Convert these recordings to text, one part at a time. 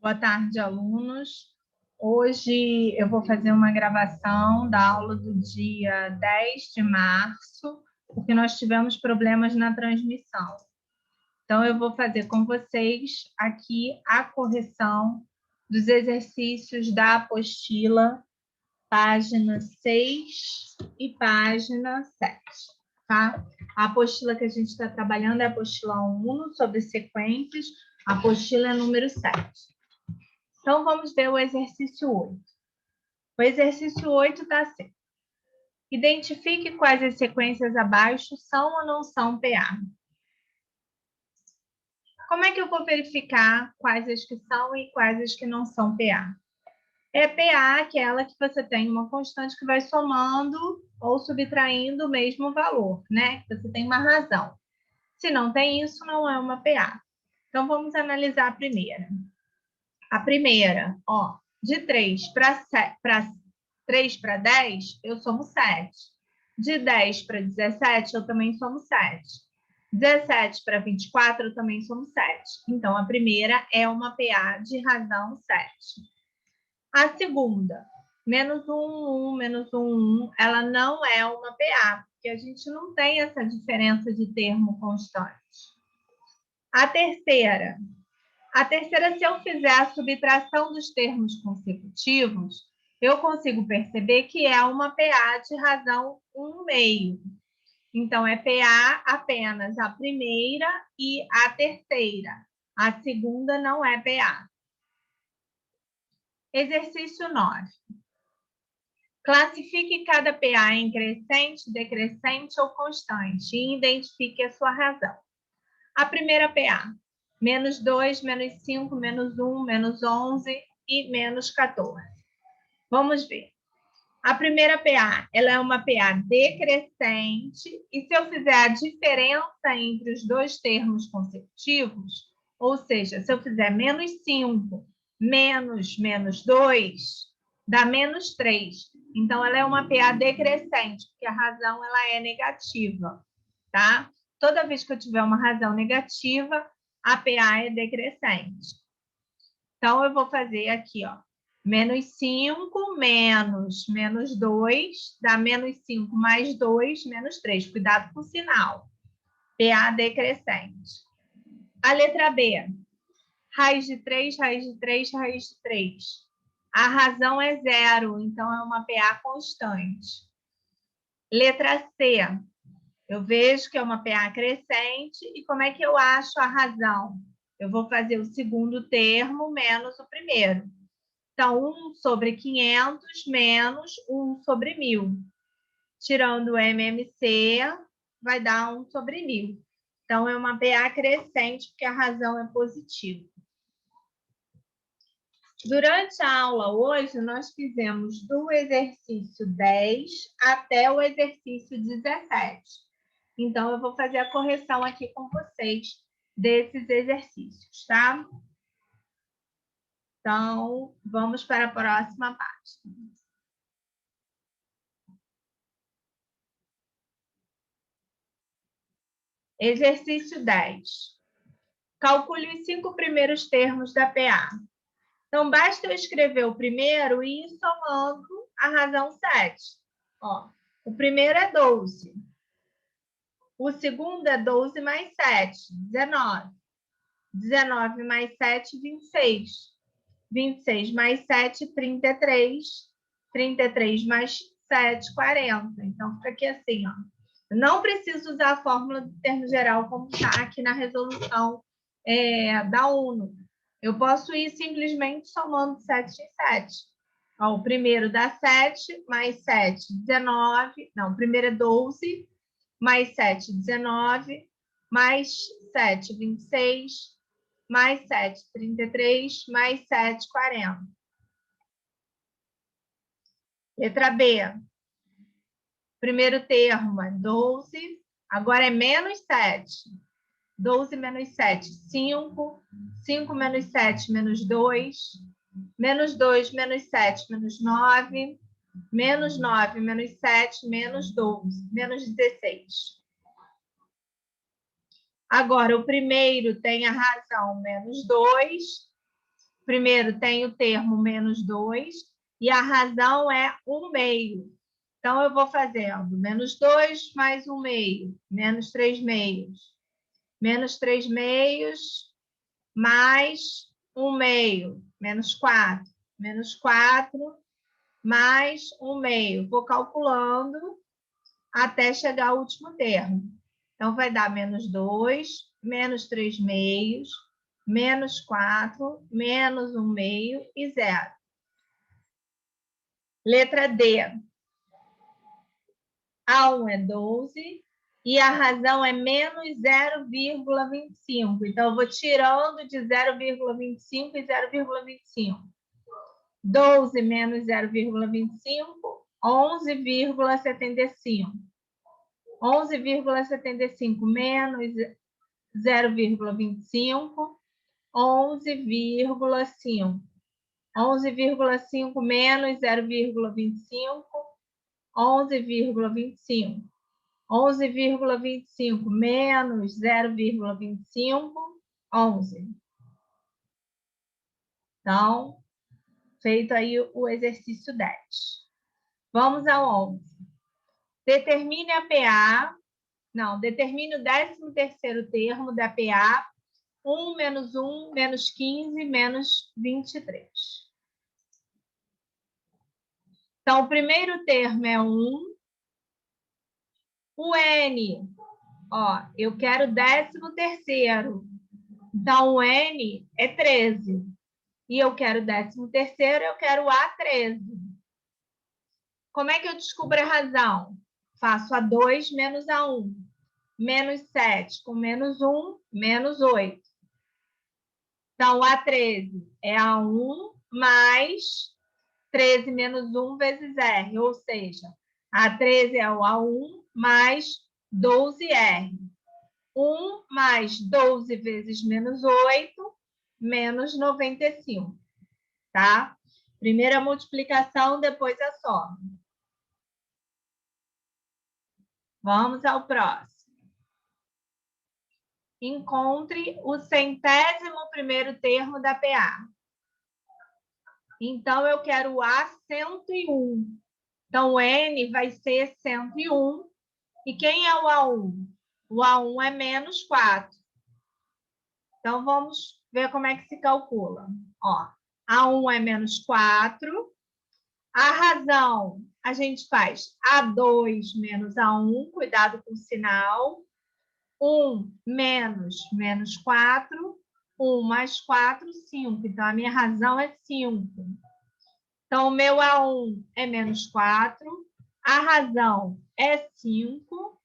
Boa tarde, alunos. Hoje eu vou fazer uma gravação da aula do dia 10 de março, porque nós tivemos problemas na transmissão. Então, eu vou fazer com vocês aqui a correção dos exercícios da apostila, página 6 e página 7, tá? A apostila que a gente está trabalhando é a apostila 1, sobre sequências, a apostila é número 7. Então, vamos ver o exercício 8. O exercício 8 está assim. Identifique quais as sequências abaixo são ou não são PA. Como é que eu vou verificar quais as que são e quais as que não são PA? É PA aquela que você tem uma constante que vai somando ou subtraindo o mesmo valor, né? Você tem uma razão. Se não tem isso, não é uma PA. Então, vamos analisar a primeira. A primeira, ó, de 3 para 10, eu somo 7. De 10 para 17, eu também somo 7. 17 para 24, eu também somo 7. Então, a primeira é uma PA de razão 7. A segunda, menos 1, 1, menos 1, 1, ela não é uma PA, porque a gente não tem essa diferença de termo constante. A terceira, se eu fizer a subtração dos termos consecutivos, eu consigo perceber que é uma PA de razão 1/2. Então, é PA apenas a primeira e a terceira. A segunda não é PA. Exercício 9. Classifique cada PA em crescente, decrescente ou constante e identifique a sua razão. A primeira PA, menos 2, menos 5, menos 1, menos 11 e menos 14. Vamos ver. A primeira PA, ela é uma PA decrescente, e se eu fizer a diferença entre os dois termos consecutivos, ou seja, se eu fizer menos 5 menos menos 2, dá menos 3. Então, ela é uma PA decrescente, porque a razão ela é negativa, tá? Toda vez que eu tiver uma razão negativa, a PA é decrescente. Então, eu vou fazer aqui, ó, menos 5 menos menos 2, dá menos 5 mais 2, menos 3. Cuidado com o sinal. PA decrescente. A letra B, raiz de 3, raiz de 3, raiz de 3. A razão é 0, então é uma PA constante. Letra C, eu vejo que é uma PA crescente, e como é que eu acho a razão? Eu vou fazer o segundo termo menos o primeiro. Então, 1 sobre 500 menos 1 sobre 1.000. Tirando o MMC, vai dar 1 sobre 1.000. Então, é uma PA crescente, porque a razão é positiva. Durante a aula hoje, nós fizemos do exercício 10 até o exercício 17. Então, eu vou fazer a correção aqui com vocês desses exercícios, tá? Então, vamos para a próxima página. Exercício 10. Calcule os 5 primeiros termos da PA. Então, basta eu escrever o primeiro e ir somando a razão 7. Ó, o primeiro é 12. O segundo é 12 mais 7, 19. 19 mais 7, 26. 26 mais 7, 33. 33 mais 7, 40. Então, fica aqui assim, ó. Não preciso usar a fórmula do termo geral como está aqui na resolução da UNO. Eu posso ir simplesmente somando 7 em 7. Ó, o primeiro dá 7, mais 7, 19. Não, o primeiro é 12, mais 7, 19, mais 7, 26, mais 7, 33, mais 7, 40. Letra B. Primeiro termo é 12, agora é menos 7. 12 menos 7, 5. 5 menos 7, menos 2. Menos 2, menos 7, menos 9. Menos 9, menos 7, menos 12. Menos 16. Agora, o primeiro tem a razão menos 2. Primeiro tem o termo menos 2 e a razão é 1 meio. Então, eu vou fazendo menos 2 mais 1 meio, menos 3 meios. Menos 3 meios mais 1 meio, menos 4. Menos 4 mais 1 meio. Vou calculando até chegar ao último termo. Então, vai dar menos 2, menos 3 meios, menos 4, menos 1 meio e 0. Letra D. A1 é 12 e a razão é menos 0,25. Então, eu vou tirando de 0,25 e 0,25. 12 menos 0,25, 11,75. 11,75 menos 0,25, 11,5. 11,5 menos 0,25, 11,25. 11,25 menos 0,25, 11. Então, feito aí o exercício 10. Vamos ao 11. Determine a PA. Não, determine o 13º termo da PA. 1 menos 1, menos 15, menos 23. Então, o primeiro termo é 1. O N, ó, eu quero 13º. Então, o N é 13. E eu quero 13º, eu quero A13. Como é que eu descubro a razão? Faço A2 menos A1. Menos 7 com menos 1, menos 8. Então, A13 é A1 mais 13 menos 1 vezes R, ou seja, A13 é o A1 mais 12R. 1 mais 12 vezes menos 8, menos 95, tá? Primeiro a multiplicação, depois a soma. Vamos ao próximo. Encontre o 100º termo da PA. Então, eu quero o A101. Então, o N vai ser 101. E quem é o A1? O A1 é menos 4. Então, vamos ver como é que se calcula. Ó, A1 é menos 4. A razão, a gente faz A2 menos A1, cuidado com o sinal. 1 menos menos 4. 1 mais 4, 5. Então, a minha razão é 5. Então, o meu A1 é menos 4. A razão é 5.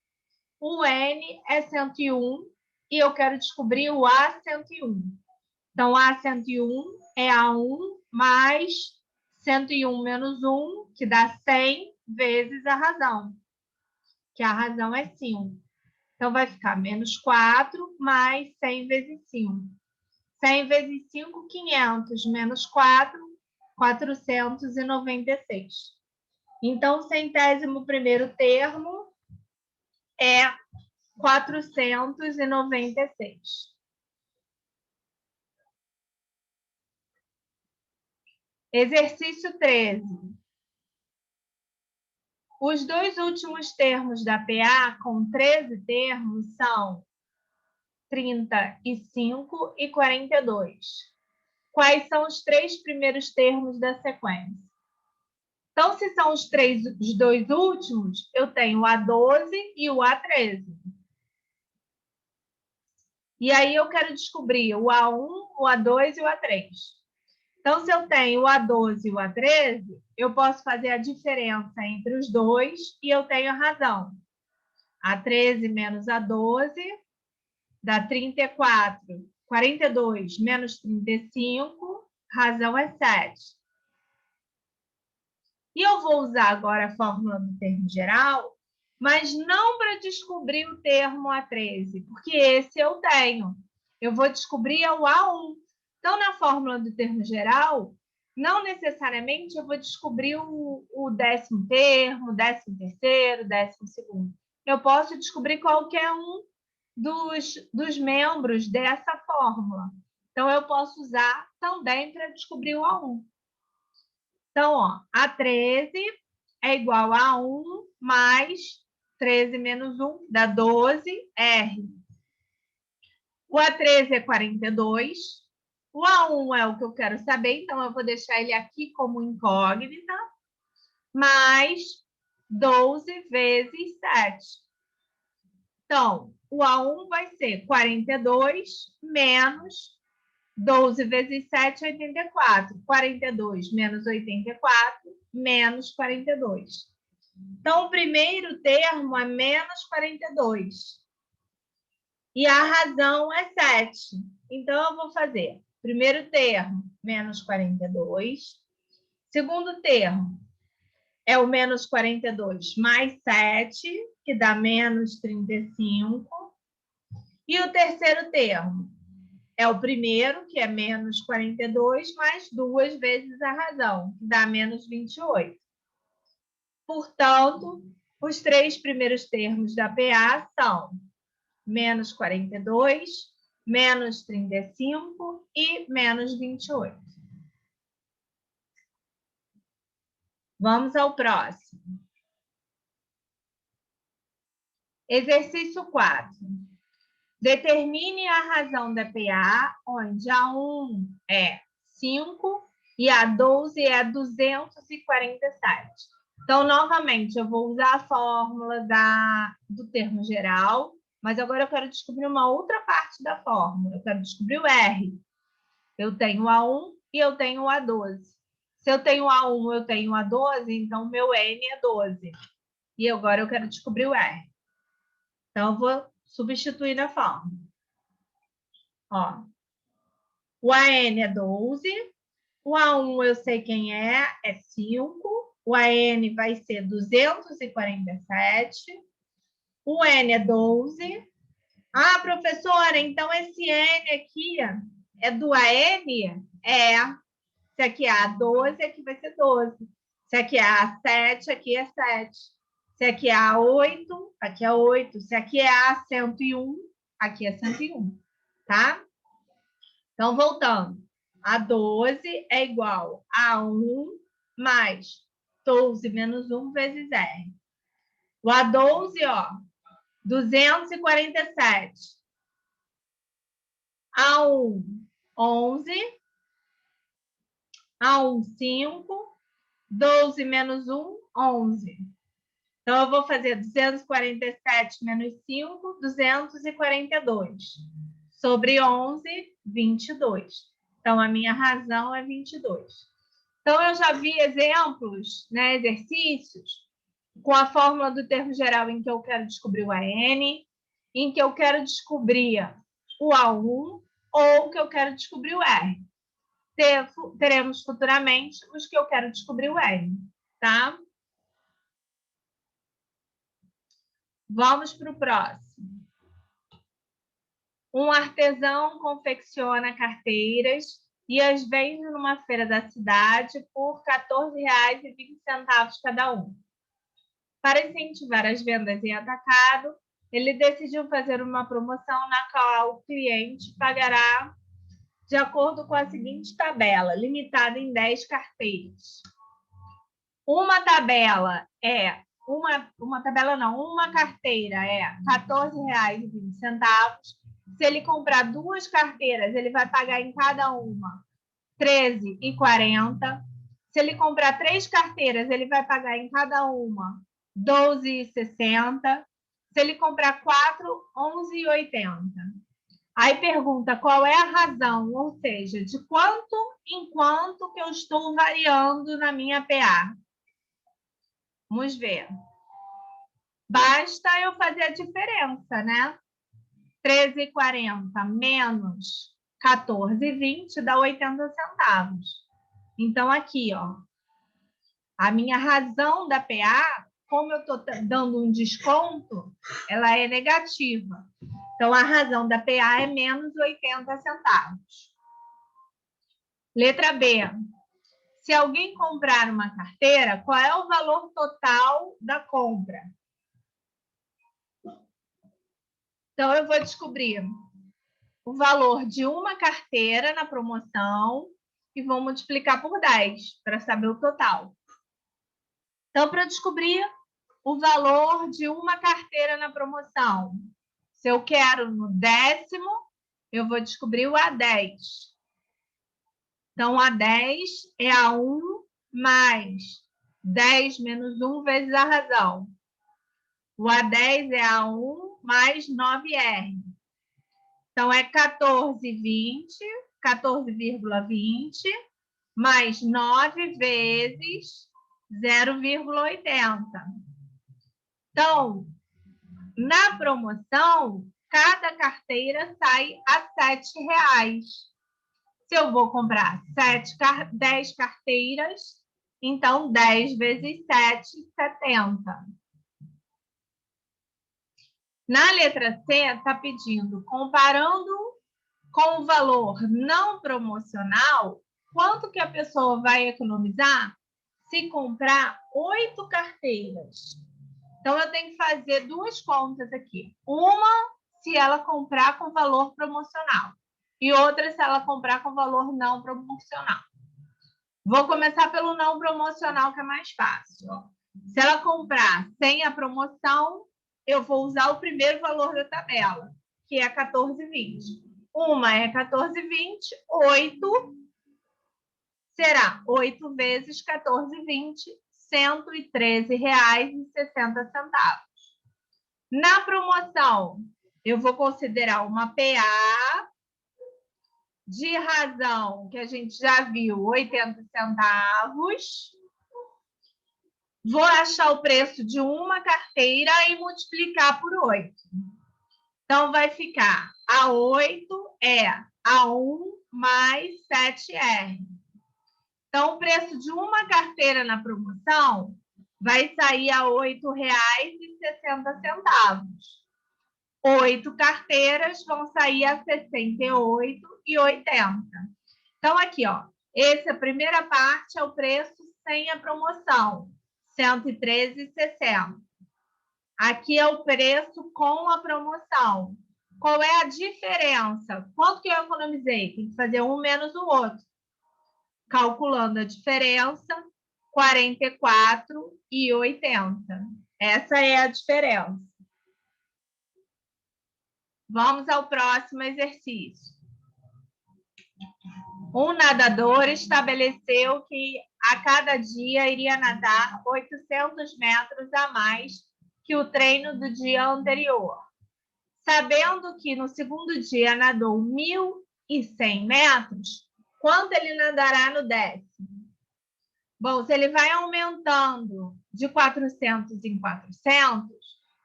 O N é 101 e eu quero descobrir o A101. Então, A101 é A1 mais 101 menos 1, que dá 100 vezes a razão, que a razão é 5. Então, vai ficar menos 4 mais 100 vezes 5. 100 vezes 5, 500, menos 4, 496. Então, o 100º termo é 496. Exercício 13. Os dois últimos termos da PA, com 13 termos, são 35 e 42. Quais são os 3 primeiros termos da sequência? Então, se são os dois últimos, eu tenho o A12 e o A13. E aí eu quero descobrir o A1, o A2 e o A3. Então, se eu tenho o A12 e o A13, eu posso fazer a diferença entre os dois e eu tenho a razão. A13 menos A12 dá 34. 42 menos 35, razão é 7. E eu vou usar agora a fórmula do termo geral, mas não para descobrir o termo A13, porque esse eu tenho. Eu vou descobrir o A1. Então, na fórmula do termo geral, não necessariamente eu vou descobrir o 10º termo, 13º, 12º. Eu posso descobrir qualquer um dos membros dessa fórmula. Então, eu posso usar também para descobrir o A1. Então, ó, A13 é igual a 1 mais 13 menos 1, dá 12R. O A13 é 42. O A1 é o que eu quero saber, então eu vou deixar ele aqui como incógnita, mais 12 vezes 7. Então, o A1 vai ser 42 menos 12 vezes 7, 84. 42 menos 84, menos 42. Então, o primeiro termo é menos 42. E a razão é 7. Então, eu vou fazer primeiro termo, menos 42. Segundo termo é o menos 42 mais 7, que dá menos 35. E o terceiro termo é o primeiro, que é menos 42, mais 2 vezes a razão, que dá menos 28. Portanto, os três primeiros termos da PA são menos 42, menos 35 e menos 28. Vamos ao próximo. Exercício 4. Determine a razão da PA, onde A1 é 5 e A12 é 247. Então, novamente, eu vou usar a fórmula do termo geral, mas agora eu quero descobrir uma outra parte da fórmula. Eu quero descobrir o R. Eu tenho o A1 e eu tenho o A12. Se eu tenho o A1, eu tenho o A12, então o meu N é 12. E agora eu quero descobrir o R. Então, eu vou substituir na fórmula. Ó, o AN é 12, o A1 eu sei quem é 5, o AN vai ser 247, o N é 12. Ah, professora, então esse N aqui é do AN? É. Se aqui é A12, aqui vai ser 12. Se aqui é A7, aqui é 7. Se aqui é A8, aqui é 8. Se aqui é A101, aqui é 101, tá? Então, voltando. A12 é igual a 1 mais 12 menos 1 vezes R. O A12, ó, 247. A1, 11. A1, 5. 12 menos 1, 11. Então, eu vou fazer 247 menos 5, 242. Sobre 11, 22. Então, a minha razão é 22. Então, eu já vi exemplos, né, exercícios, com a fórmula do termo geral em que eu quero descobrir o AN, em que eu quero descobrir o A1 ou que eu quero descobrir o R. Teremos futuramente os que eu quero descobrir o R, tá? Vamos para o próximo. Um artesão confecciona carteiras e as vende numa feira da cidade por R$ 14,20 cada um. Para incentivar as vendas em atacado, ele decidiu fazer uma promoção na qual o cliente pagará de acordo com a seguinte tabela, limitada em 10 carteiras. Uma carteira é R$ 14,20. Se ele comprar 2 carteiras, ele vai pagar em cada uma R$ 13,40. Se ele comprar 3 carteiras, ele vai pagar em cada uma R$ 12,60. Se ele comprar 4, R$ 11,80. Aí pergunta qual é a razão, ou seja, de quanto em quanto que eu estou variando na minha PA. Vamos ver. Basta eu fazer a diferença, né? 13,40 menos 14,20 dá 80 centavos. Então, aqui, ó, a minha razão da PA, como eu estou dando um desconto, ela é negativa. Então, a razão da PA é menos 80 centavos. Letra B. Se alguém comprar uma carteira, qual é o valor total da compra? Então, eu vou descobrir o valor de uma carteira na promoção e vou multiplicar por 10 para saber o total. Então, para descobrir o valor de uma carteira na promoção, se eu quero no décimo, eu vou descobrir o A10. Então, A10 é A1 mais 10 menos 1 vezes a razão. O A10 é A1 mais 9R. Então, é 14,20 mais 9 vezes 0,80. Então, na promoção, cada carteira sai a R$7. Se eu vou comprar 10 carteiras, então 10 vezes 7, 70. Na letra C, está pedindo, comparando com o valor não promocional, quanto que a pessoa vai economizar se comprar 8 carteiras. Então, eu tenho que fazer duas contas aqui. Uma, se ela comprar com valor promocional. E outra, se ela comprar com valor não promocional. Vou começar pelo não promocional, que é mais fácil. Se ela comprar sem a promoção, eu vou usar o primeiro valor da tabela, que é 14,20. Uma é 14,20, 8 será 8 vezes 14,20, R$113,60. Na promoção, eu vou considerar uma PA de razão, que a gente já viu, 80 centavos. Vou achar o preço de uma carteira e multiplicar por 8. Então, vai ficar A8 é A1 mais 7R. Então, o preço de uma carteira na promoção vai sair a R$ 8,60. 8 carteiras vão sair a R$ 68,80. Então, aqui, ó, essa primeira parte é o preço sem a promoção, R$ 113,60. Aqui é o preço com a promoção. Qual é a diferença? Quanto que eu economizei? Tem que fazer um menos o outro. Calculando a diferença, R$ 44,80. Essa é a diferença. Vamos ao próximo exercício. Um nadador estabeleceu que a cada dia iria nadar 800 metros a mais que o treino do dia anterior. Sabendo que no segundo dia nadou 1.100 metros, quanto ele nadará no décimo? Bom, se ele vai aumentando de 400 em 400,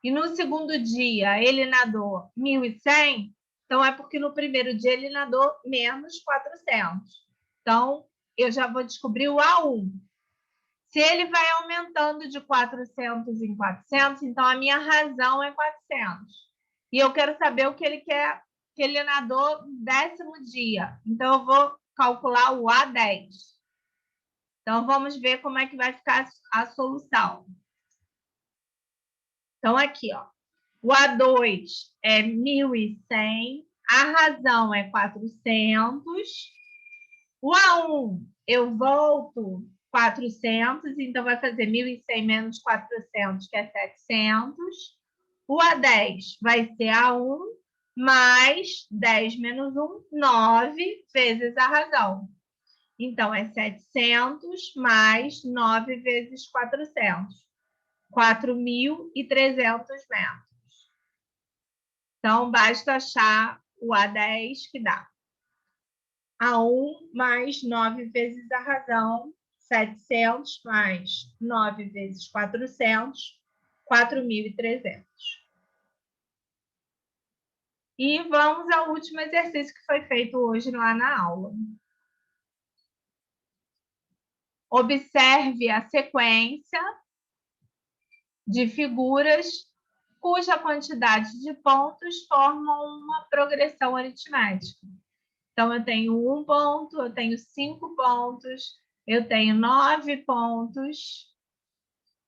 e no segundo dia ele nadou 1.100, então é porque no primeiro dia ele nadou menos 400. Então, eu já vou descobrir o A1. Se ele vai aumentando de 400 em 400, então a minha razão é 400. E eu quero saber o que ele quer, que ele nadou no décimo dia. Então, eu vou calcular o A10. Então, vamos ver como é que vai ficar a solução. Então, aqui, ó, o A2 é 1.100, a razão é 400. O A1, eu volto 400, então vai fazer 1.100 menos 400, que é 700. O A10 vai ser A1 mais 10 menos 1, 9 vezes a razão. Então, é 700 mais 9 vezes 400. 4.300 metros. Então, basta achar o A10 que dá. A1 mais 9 vezes a razão, 700 mais 9 vezes 400, 4.300. E vamos ao último exercício que foi feito hoje lá na aula. Observe a sequência de figuras cuja quantidade de pontos formam uma progressão aritmética. Então, eu tenho 1 ponto, eu tenho 5 pontos, eu tenho 9 pontos,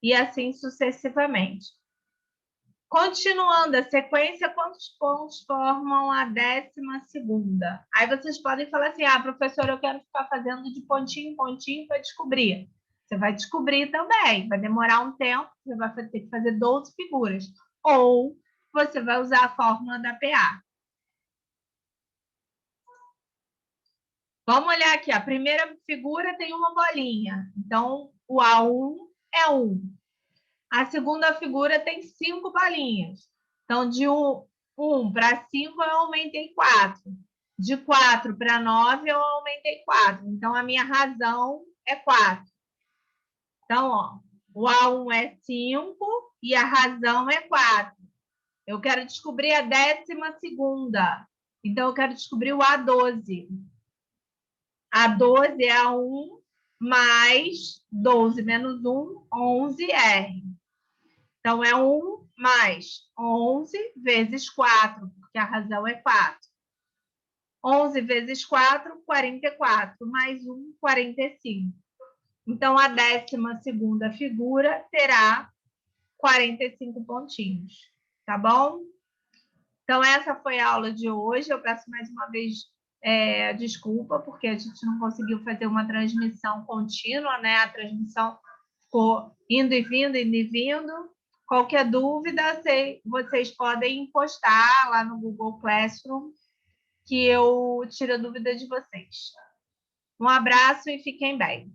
e assim sucessivamente. Continuando a sequência, quantos pontos formam a 12ª? Aí vocês podem falar assim, professora, eu quero ficar fazendo de pontinho em pontinho para descobrir. Você vai descobrir também, vai demorar um tempo, você vai ter que fazer 12 figuras. Ou você vai usar a fórmula da PA. Vamos olhar aqui, a primeira figura tem uma bolinha, então o A1 é 1. A segunda figura tem 5 bolinhas. Então, de 1 para 5, eu aumentei 4. De 4 para 9, eu aumentei 4. Então, a minha razão é 4. Então, ó, o A1 é 5 e a razão é 4. Eu quero descobrir a 12ª. Então, eu quero descobrir o A12. A12 é A1 mais 12 menos 1, 11R. Então, é 1 mais 11 vezes 4, porque a razão é 4. 11 vezes 4, 44, mais 1, 45. Então, a 12ª figura terá 45 pontinhos, tá bom? Então, essa foi a aula de hoje. Eu peço mais uma vez desculpa, porque a gente não conseguiu fazer uma transmissão contínua, né? A transmissão ficou indo e vindo, indo e vindo. Qualquer dúvida, vocês podem postar lá no Google Classroom, que eu tiro a dúvida de vocês. Um abraço e fiquem bem.